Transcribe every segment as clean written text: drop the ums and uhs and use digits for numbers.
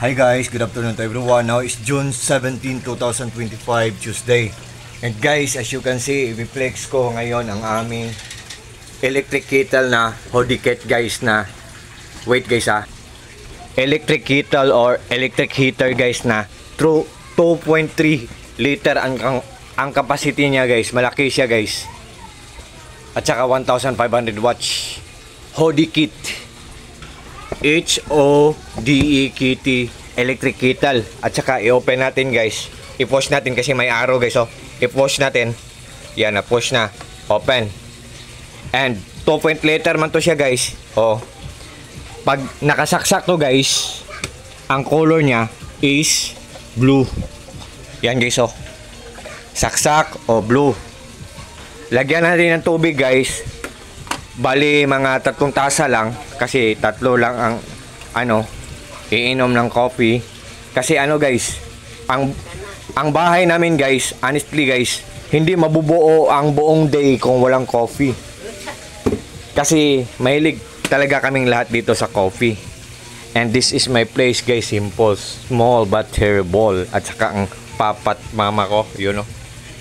Hi guys, good afternoon to everyone. Now is June 17, 2025, Tuesday. And guys, as you can see, i-flex ko ngayon ang aming electric kettle na Hodiket guys na. Wait guys electric kettle or electric heater guys na through 2.3 liter ang capacity niya guys. Malaki siya guys. At saka 1,500 watts. Hodiket. H-O-D-E-K-T electric kettle. At saka i-open natin guys. I-push natin kasi may arrow guys. So, i-push natin. Yan, na-push na. Open. And 2.0 liter man to siya guys. Oh. Pag nakasaksak to guys, ang color niya is blue. Yan guys oh. Saksak o blue. Lagyan natin ng tubig guys. Bali mga 3 tasa lang kasi 3 lang ang iinom ng coffee. Kasi guys, ang bahay namin guys, honestly guys, hindi mabubuo ang buong day kung walang coffee. Kasi mahilig talaga kaming lahat dito sa coffee. And this is my place guys, simple, small but terrible. At saka ang papat mama ko,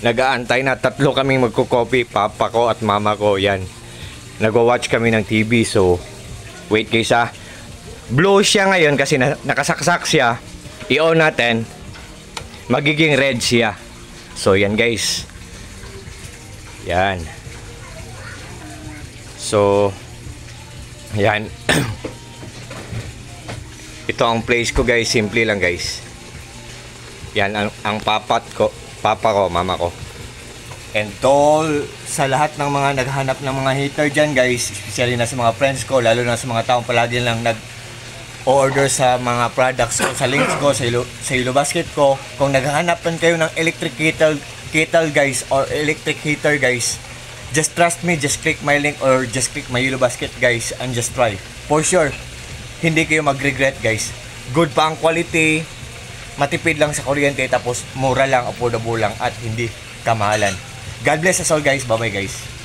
nag-aantay na 3 kaming magko-coffee, papa ko at mama ko, yan. Nagwa-watch kami ng TV, so wait guys blue siya ngayon kasi nakasaksak siya. I-on natin, magiging red siya. So yan guys, yan. So yan. Ito ang place ko guys, simple lang guys. Yan ang papa ko, mama ko. And tol, sa lahat ng mga naghahanap ng mga heater dyan guys, especially na sa mga friends ko, lalo na sa mga taong palagi lang nag-order sa mga products ko, sa links ko, sa Yellow Basket ko. Kung naghahanapan kayo ng electric kettle guys, or electric heater guys, just trust me, just click my link or just click my Yellow Basket guys and just try. For sure, hindi kayo mag-regret guys. Good pa ang quality, matipid lang sa kuryente, tapos mura lang, affordable lang, at hindi kamahalan. God bless us all guys. Bye bye guys.